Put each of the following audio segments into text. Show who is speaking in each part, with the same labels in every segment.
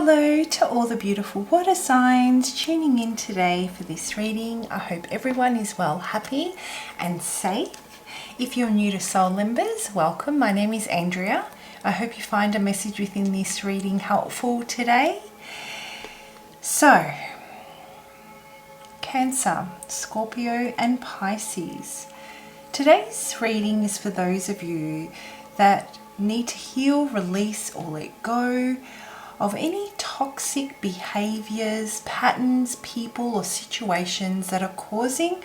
Speaker 1: Hello to all the beautiful water signs tuning in today for this reading. I hope everyone is well, happy and safe. If you're new to Soul Members, welcome. My name is Andrea. I hope you find a message within this reading helpful today. So, Cancer, Scorpio and Pisces. Today's reading is for those of you that need to heal, release or let go of any toxic behaviors, patterns, people or situations that are causing,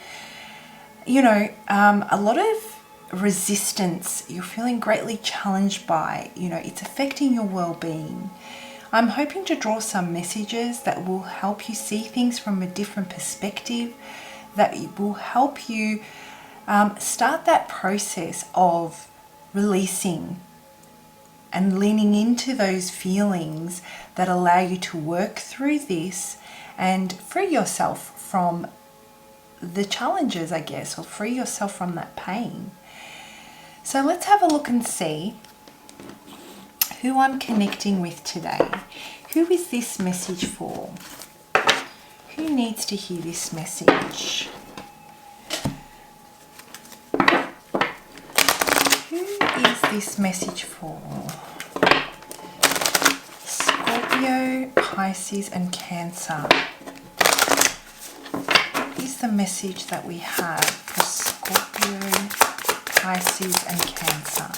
Speaker 1: a lot of resistance. You're feeling greatly challenged by, it's affecting your well-being. I'm hoping to draw some messages that will help you see things from a different perspective, that will help you start that process of releasing and leaning into those feelings that allow you to work through this and free yourself from the challenges, I guess, or free yourself from that pain. So let's have a look and see who I'm connecting with today. Who is this message for? Who needs to hear this message? Is this message for Scorpio, Pisces and Cancer? What is the message that we have for Scorpio, Pisces and Cancer?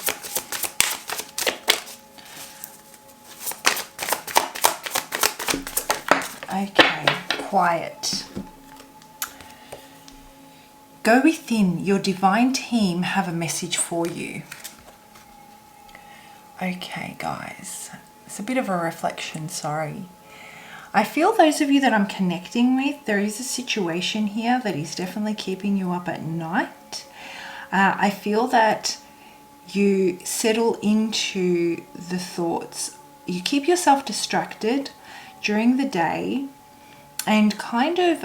Speaker 1: Okay, quiet. Go within. Your divine team have a message for you. Okay, guys, it's a bit of a reflection, sorry. I feel those of you that I'm connecting with, there is a situation here that is definitely keeping you up at night. I feel that you settle into the thoughts. You keep yourself distracted during the day and kind of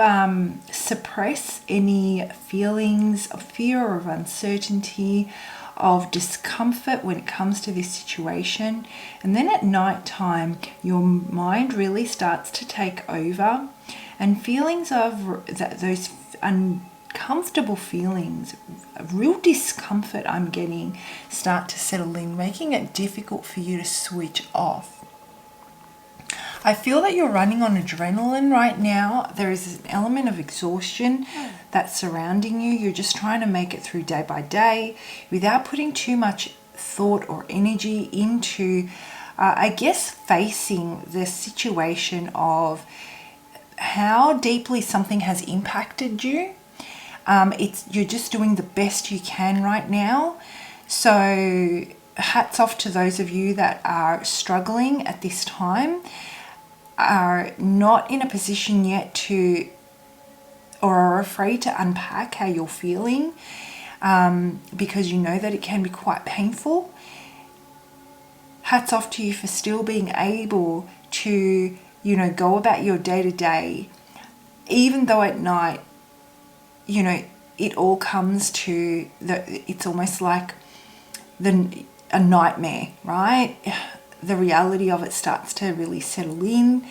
Speaker 1: suppress any feelings of fear or of uncertainty, of discomfort when it comes to this situation. And then at night time, your mind really starts to take over, and feelings of those uncomfortable feelings, real discomfort I'm getting, start to settle in, making it difficult for you to switch off. I feel that you're running on adrenaline right now. There is an element of exhaustion that's surrounding you. You're just trying to make it through day by day without putting too much thought or energy into, facing the situation of how deeply something has impacted you. You're just doing the best you can right now. So hats off to those of you that are struggling at this time, are not in a position yet to, or are afraid to unpack how you're feeling, because you know that it can be quite painful. Hats off to you for still being able to, go about your day to day, even though at night, it all comes to it's almost like a nightmare, right? The reality of it starts to really settle in.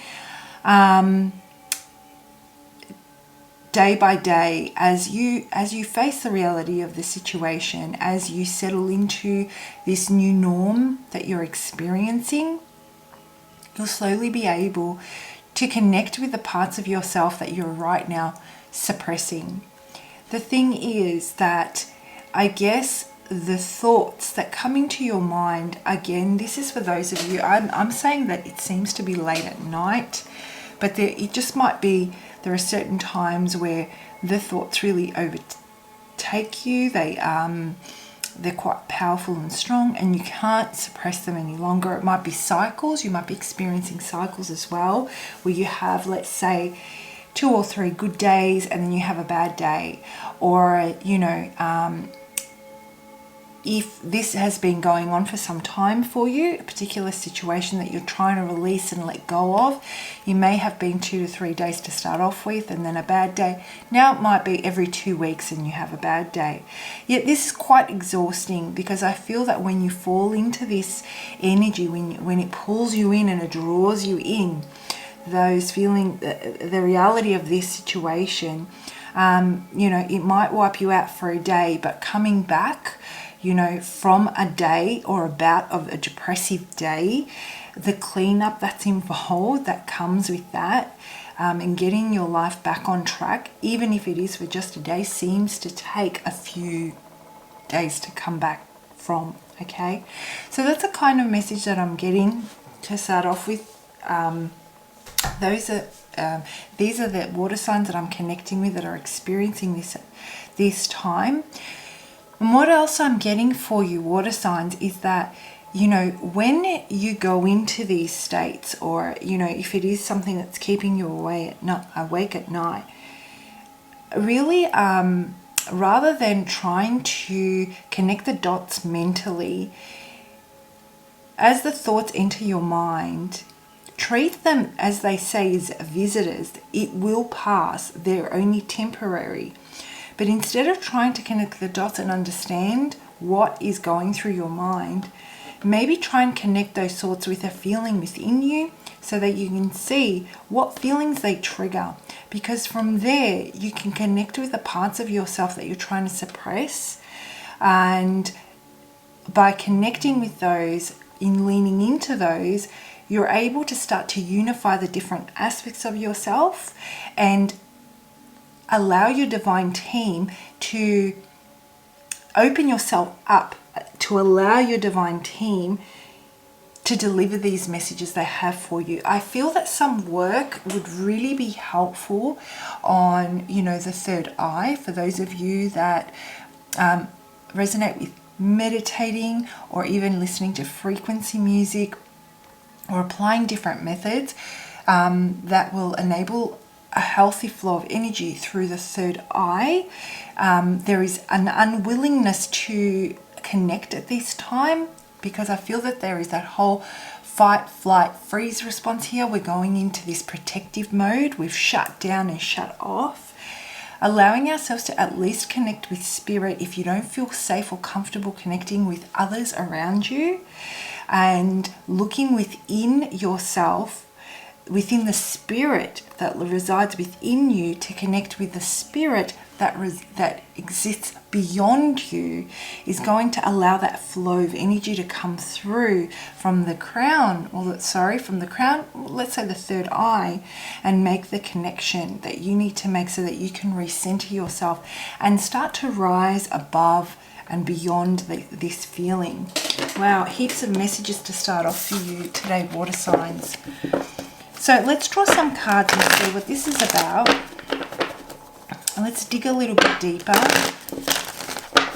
Speaker 1: Day by day, as you face the reality of the situation, as you settle into this new norm that you're experiencing, you'll slowly be able to connect with the parts of yourself that you're right now suppressing. The thing is that, I guess, the thoughts that come into your mind, again, this is for those of you, I'm saying that it seems to be late at night, but it just might be, there are certain times where the thoughts really overtake you. They're quite powerful and strong, and you can't suppress them any longer. It might be cycles. You might be experiencing cycles as well, where you have, let's say, 2 or 3 good days and then you have a bad day, or if this has been going on for some time for you, a particular situation that you're trying to release and let go of, you may have been 2 to 3 days to start off with and then a bad day. Now it might be every 2 weeks and you have a bad day. Yet this is quite exhausting, because I feel that when you fall into this energy, when it pulls you in and it draws you in, those feeling the reality of this situation, it might wipe you out for a day, but coming back, from a day or a bout of a depressive day, the cleanup that's involved, that comes with that, and getting your life back on track, even if it is for just a day, seems to take a few days to come back from. Okay, so that's a kind of message that I'm getting to start off with. These are the water signs that I'm connecting with that are experiencing this time. And what else I'm getting for you, water signs, is that, when you go into these states, or, if it is something that's keeping you awake at night, really, rather than trying to connect the dots mentally, as the thoughts enter your mind, treat them, as they say, as visitors. It will pass. They're only temporary. But instead of trying to connect the dots and understand what is going through your mind, maybe try and connect those thoughts with a feeling within you, so that you can see what feelings they trigger. Because from there, you can connect with the parts of yourself that you're trying to suppress. And by connecting with those, in leaning into those, you're able to start to unify the different aspects of yourself and allow your divine team to open yourself up, to allow your divine team to deliver these messages they have for you. I feel that some work would really be helpful on, the third eye, for those of you that resonate with meditating, or even listening to frequency music, or applying different methods that will enable a healthy flow of energy through the third eye. There is an unwillingness to connect at this time, because I feel that there is that whole fight, flight, freeze response here. We're going into this protective mode. We've shut down and shut off. Allowing ourselves to at least connect with spirit if you don't feel safe or comfortable connecting with others around you, and looking within yourself, within the spirit that resides within you, to connect with the spirit that exists beyond you, is going to allow that flow of energy to come through from the crown, let's say the third eye, and make the connection that you need to make, so that you can recenter yourself and start to rise above and beyond this feeling. Wow, heaps of messages to start off for you today, water signs. So let's draw some cards and see what this is about. And let's dig a little bit deeper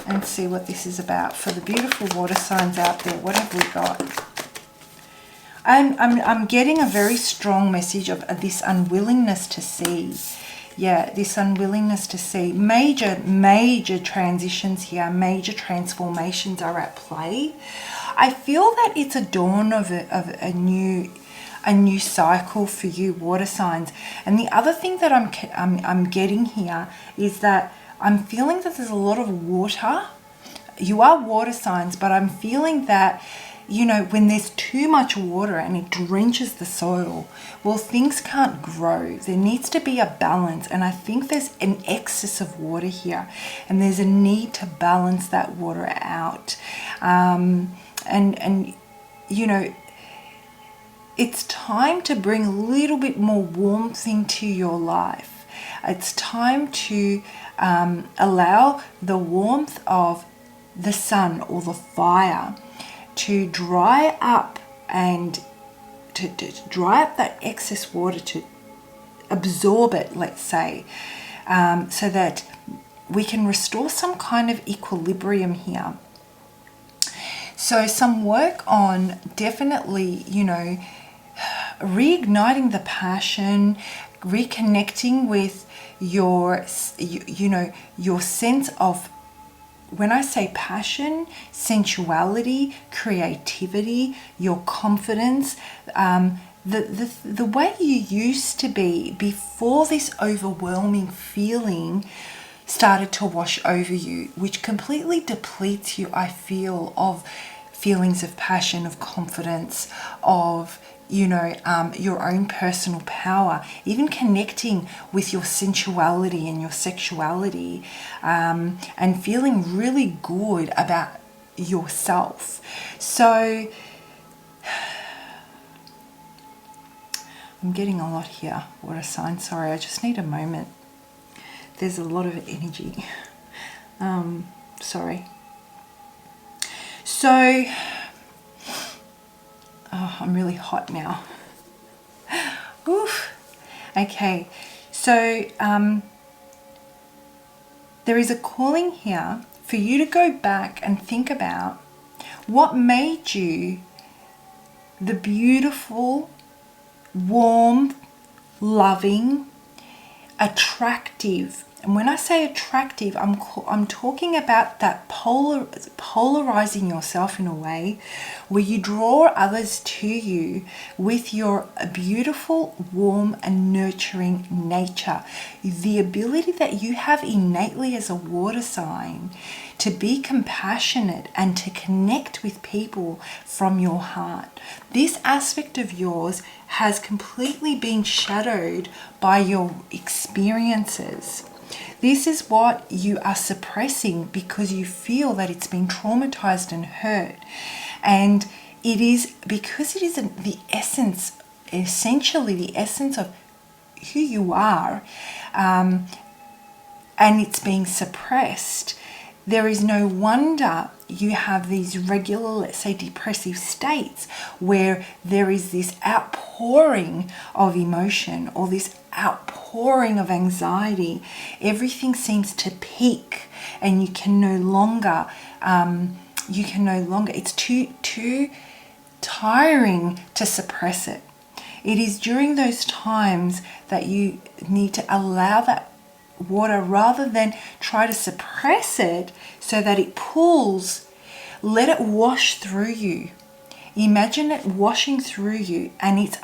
Speaker 1: and see what this is about for the beautiful water signs out there. What have we got? I'm getting a very strong message of this unwillingness to see. Yeah, this unwillingness to see. Major transitions here, major transformations are at play. I feel that it's a dawn of a new cycle for you, water signs. And the other thing that I'm getting here is that I'm feeling that there's a lot of water. You are water signs, but I'm feeling that, when there's too much water and it drenches the soil, well, things can't grow. There needs to be a balance. And I think there's an excess of water here, and there's a need to balance that water out. It's time to bring a little bit more warmth into your life. It's time to allow the warmth of the sun or the fire to dry up, and to dry up that excess water, to absorb it, let's say, so that we can restore some kind of equilibrium here. So some work on definitely, reigniting the passion, reconnecting with your sense of when I say passion, sensuality, creativity, your confidence, the way you used to be before this overwhelming feeling started to wash over you, which completely depletes you, I feel, of feelings of passion, of confidence, of your own personal power, even connecting with your sensuality and your sexuality, and feeling really good about yourself. So I'm getting a lot here. What a sign. Sorry, I just need a moment. There's a lot of energy. Sorry. So, I'm really hot now. Oof. Okay, so there is a calling here for you to go back and think about what made you the beautiful, warm, loving, attractive. And when I say attractive, I'm talking about that polarizing yourself in a way where you draw others to you with your beautiful, warm and nurturing nature. The ability that you have innately as a water sign to be compassionate and to connect with people from your heart. This aspect of yours has completely been shadowed by your experiences. This is what you are suppressing because you feel that it's been traumatized and hurt. And it is because it isn't the essence, essentially the essence of who you are, and it's being suppressed. There is no wonder you have these regular, let's say, depressive states where there is this outpouring of emotion or this outpouring of anxiety. Everything seems to peak and you can no longer, it's too tiring to suppress it. It is during those times that you need to allow that water, rather than try to suppress it so that it pulls, let it wash through you. Imagine it washing through you, and it's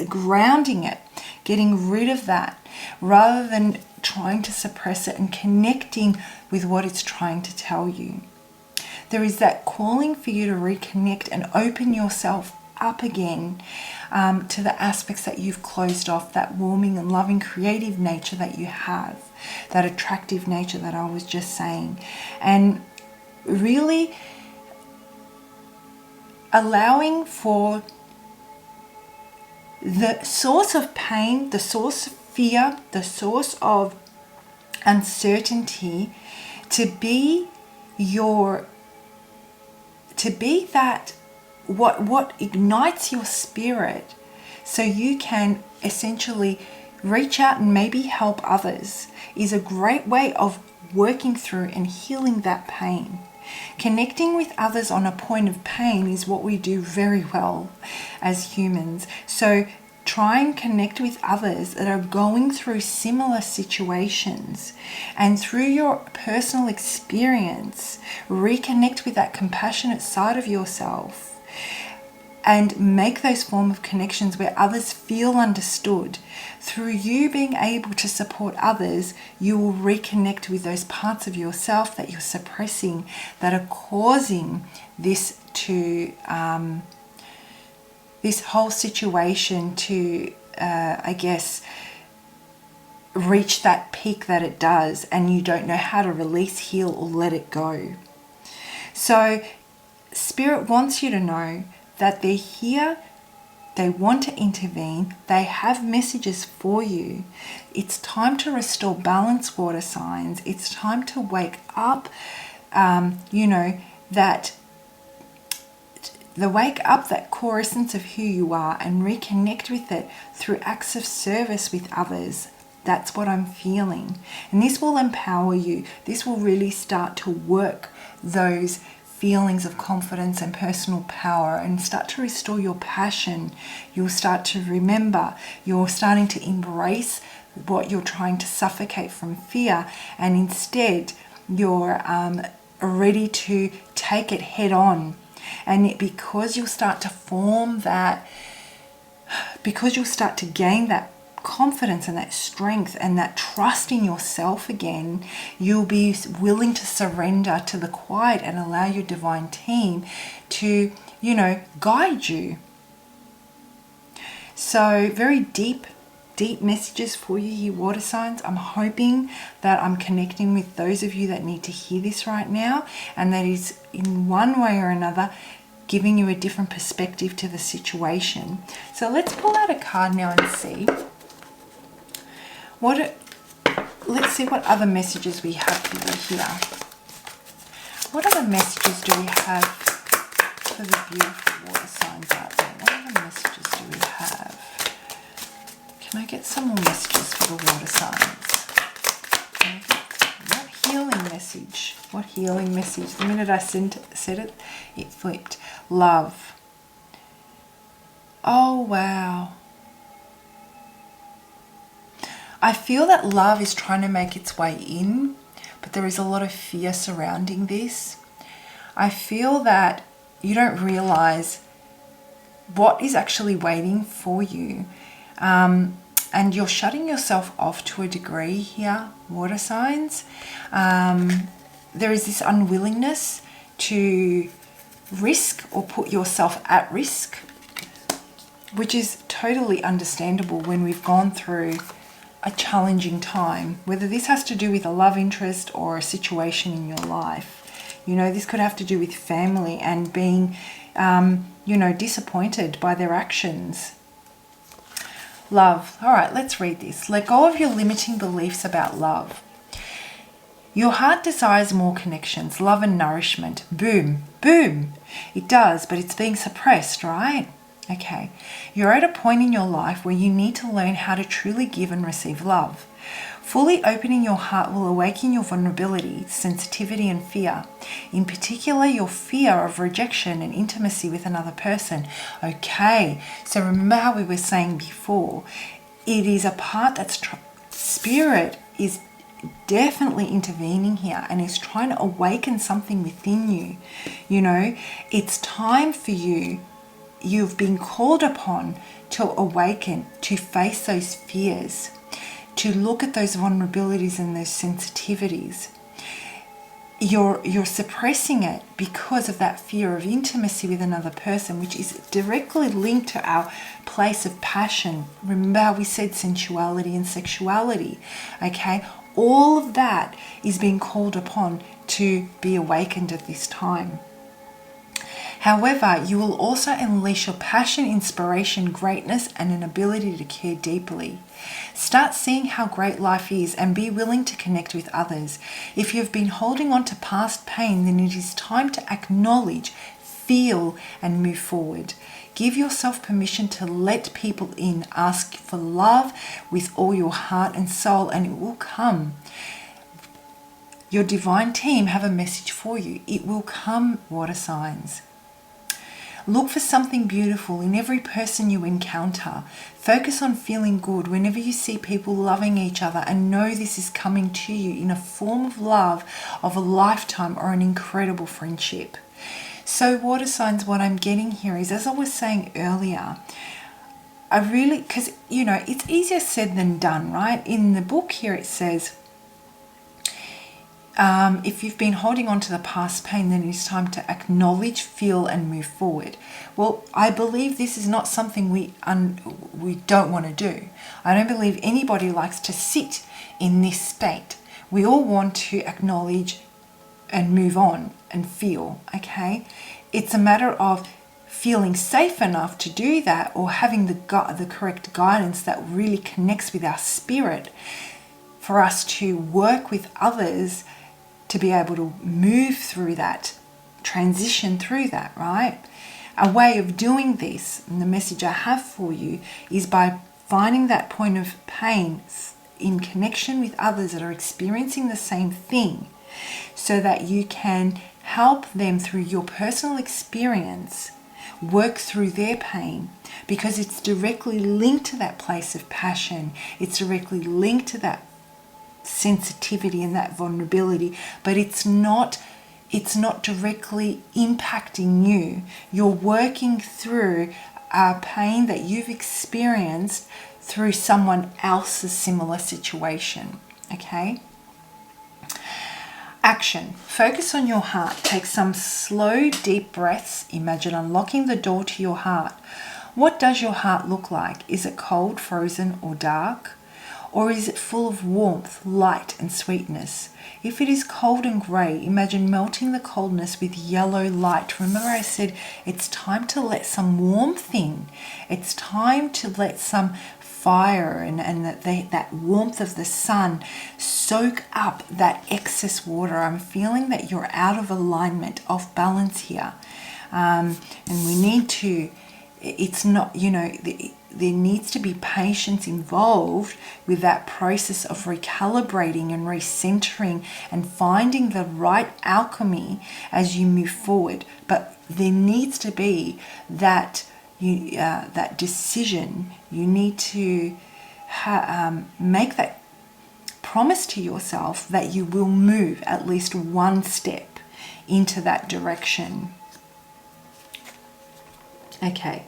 Speaker 1: grounding it, getting rid of that, rather than trying to suppress it and connecting with what it's trying to tell you. There is that calling for you to reconnect and open yourself up again to the aspects that you've closed off, that warming and loving creative nature that you have, that attractive nature that I was just saying, and really allowing for the source of pain, the source of fear, the source of uncertainty to be that what ignites your spirit, so you can essentially reach out and maybe help others, is a great way of working through and healing that pain. Connecting with others on a point of pain is what we do very well as humans. So try and connect with others that are going through similar situations, and through your personal experience, reconnect with that compassionate side of yourself and make those form of connections where others feel understood. Through you being able to support others, you will reconnect with those parts of yourself that you're suppressing, that are causing this to this whole situation to reach that peak that it does, and you don't know how to release, heal, or let it go. So Spirit wants you to know that they're here, they want to intervene, they have messages for you. It's time to restore balance, water signs. It's time to wake up, that core essence of who you are, and reconnect with it through acts of service with others. That's what I'm feeling. And this will empower you. This will really start to work those feelings of confidence and personal power, and start to restore your passion. You'll start to remember, you're starting to embrace what you're trying to suffocate from fear, and instead you're ready to take it head on. And because you'll start to form that, because you'll start to gain that confidence and that strength and that trust in yourself again, you'll be willing to surrender to the quiet and allow your divine team to, guide you. So very deep messages for you here, water signs. I'm hoping that I'm connecting with those of you that need to hear this right now, and that is in one way or another giving you a different perspective to the situation. So let's pull out a card now and see let's see what other messages we have for you here. What other messages do we have for the beautiful water signs out there? What other messages do we have? Can I get some more messages for the water signs? What healing message? What healing message? The minute I said it, it flipped. Love. Oh, wow. I feel that love is trying to make its way in, but there is a lot of fear surrounding this. I feel that you don't realize what is actually waiting for you. And you're shutting yourself off to a degree here, water signs. There is this unwillingness to risk or put yourself at risk, which is totally understandable when we've gone through a challenging time, whether this has to do with a love interest or a situation in your life. This could have to do with family and being, disappointed by their actions. Love. All right, let's read this. Let go of your limiting beliefs about love. Your heart desires more connections, love and nourishment. Boom, boom. It does, but it's being suppressed, right? Okay. You're at a point in your life where you need to learn how to truly give and receive love. Fully opening your heart will awaken your vulnerability, sensitivity, and fear. In particular, your fear of rejection and intimacy with another person. Okay, so remember how we were saying before, it is a part that's spirit is definitely intervening here and is trying to awaken something within you. It's time for you. You've been called upon to awaken, to face those fears, to look at those vulnerabilities and those sensitivities. You're suppressing it because of that fear of intimacy with another person, which is directly linked to our place of passion. Remember how we said sensuality and sexuality, okay? All of that is being called upon to be awakened at this time. However, you will also unleash your passion, inspiration, greatness, and an ability to care deeply. Start seeing how great life is and be willing to connect with others. If you've been holding on to past pain, then it is time to acknowledge, feel, and move forward. Give yourself permission to let people in. Ask for love with all your heart and soul, and it will come. Your divine team have a message for you. It will come, water signs. Look for something beautiful in every person you encounter. Focus on feeling good whenever you see people loving each other, and know this is coming to you in a form of love of a lifetime or an incredible friendship. So water signs, what I'm getting here is, as I was saying earlier, because it's easier said than done, right? In the book here it says, if you've been holding on to the past pain, then it's time to acknowledge, feel, and move forward. Well, I believe this is not something we don't want to do. I don't believe anybody likes to sit in this state. We all want to acknowledge and move on and feel, okay? It's a matter of feeling safe enough to do that, or having the correct guidance that really connects with our spirit for us to work with others to be able to move through that, transition through that, right? A way of doing this, and the message I have for you, is by finding that point of pain in connection with others that are experiencing the same thing, so that you can help them through your personal experience, work through their pain, because it's directly linked to that place of passion. It's directly linked to that sensitivity and that vulnerability, but it's not directly impacting you. You're working through a pain that you've experienced through someone else's similar situation. Okay? Action. Focus on your heart. Take some slow, deep breaths. Imagine unlocking the door to your heart. What does your heart look like? Is it cold, frozen, or dark? Or is it full of warmth, light, and sweetness? If it is cold and grey, imagine melting the coldness with yellow light. Remember I said it's time to let some warmth in. It's time to let some fire and that warmth of the sun soak up that excess water. I'm feeling that you're out of alignment, off balance here. And we need to, it's not, there needs to be patience involved with that process of recalibrating and recentering and finding the right alchemy as you move forward. But there needs to be that that decision. You need to make that promise to yourself that you will move at least one step into that direction. Okay.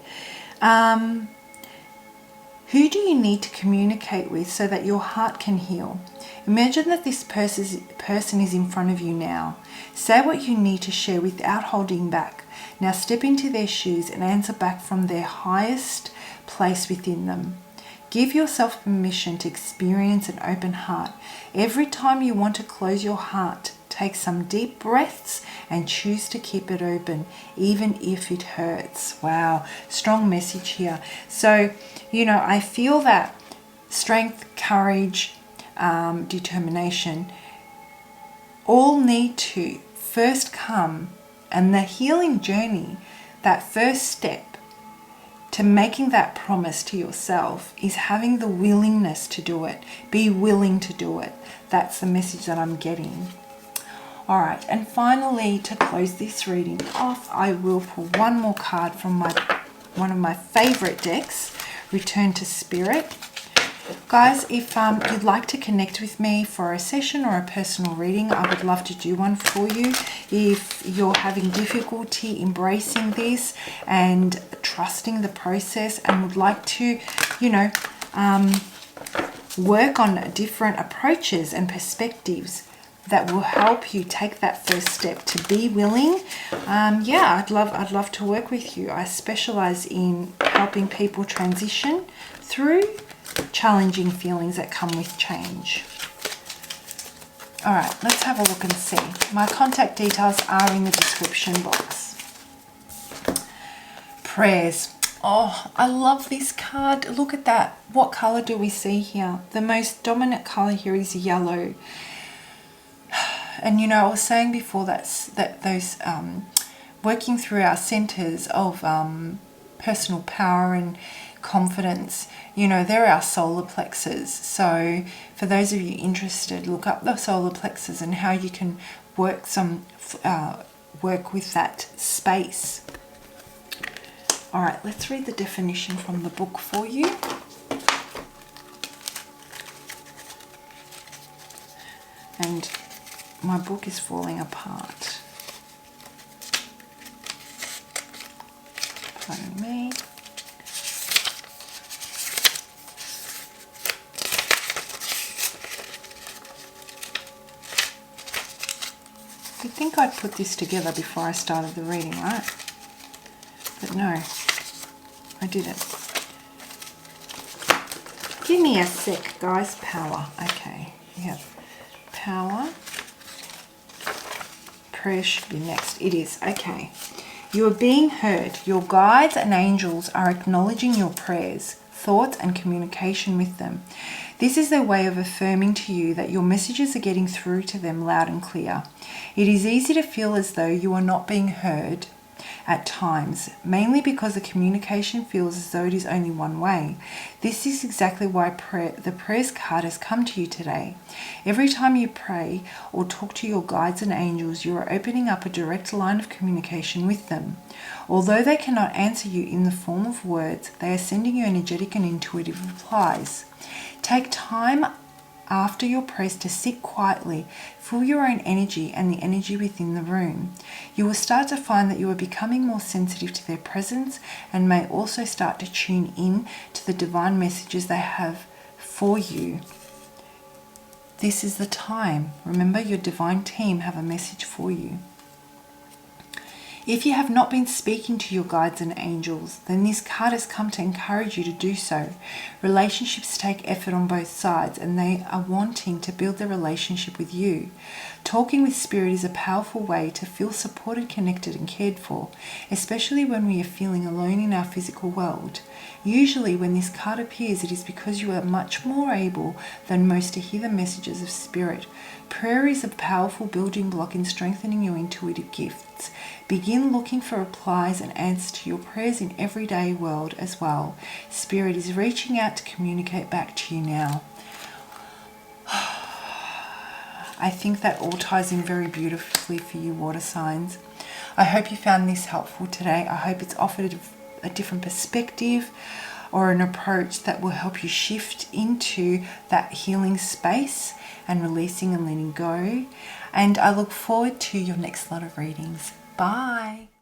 Speaker 1: Who do you need to communicate with so that your heart can heal? Imagine that this person is in front of you now. Say what you need to share without holding back. Now step into their shoes and answer back from their highest place within them. Give yourself permission to experience an open heart. Every time you want to close your heart, take some deep breaths and choose to keep it open, even if it hurts. Wow, strong message here. So, I feel that strength, courage, determination all need to first come, and the healing journey, that first step to making that promise to yourself is having the willingness to do it. Be willing to do it. That's the message that I'm getting. All right, and finally, to close this reading off, I will pull one more card from one of my favorite decks, Return to Spirit. Guys, if you'd like to connect with me for a session or a personal reading, I would love to do one for you. If you're having difficulty embracing this and trusting the process and would like to, work on different approaches and perspectives that will help you take that first step to be willing, I'd love to work with you. I specialize in helping people transition through challenging feelings that come with change. All right, let's have a look and see. My contact details are in the description box. Prayers. Oh, I love this card. Look at that. What color do we see here? The most dominant color here is yellow. And I was saying before that those working through our centers of personal power and confidence, they're our solar plexus. So for those of you interested, look up the solar plexus and how you can work with that space. All right, let's read the definition from the book for you. And my book is falling apart. Pardon me. You'd think I'd put this together before I started the reading, right? But no, I didn't. Give me a sec, guys. Power. Okay, we have power. Prayer should be next. It is. Okay. You are being heard. Your guides and angels are acknowledging your prayers, thoughts, and communication with them. This is their way of affirming to you that your messages are getting through to them loud and clear. It is easy to feel as though you are not being heard at times, mainly because the communication feels as though it is only one way. This is exactly why the prayers card has come to you today. Every time you pray or talk to your guides and angels, you are opening up a direct line of communication with them. Although they cannot answer you in the form of words, they are sending you energetic and intuitive replies. Take time after your prayers to sit quietly, feel your own energy and the energy within the room. You will start to find that you are becoming more sensitive to their presence and may also start to tune in to the divine messages they have for you. This is the time. Remember, your divine team have a message for you. If you have not been speaking to your guides and angels, then this card has come to encourage you to do so. Relationships take effort on both sides, and they are wanting to build their relationship with you. Talking with spirit is a powerful way to feel supported, connected, and cared for, especially when we are feeling alone in our physical world. Usually when this card appears, it is because you are much more able than most to hear the messages of spirit. Prayer is a powerful building block in strengthening your intuitive gifts. Begin looking for replies and answers to your prayers in everyday world as well. Spirit is reaching out to communicate back to you now. I think that all ties in very beautifully for you, water signs. I hope you found this helpful today. I hope it's offered a different perspective or an approach that will help you shift into that healing space and releasing and letting go. And I look forward to your next lot of readings. Bye.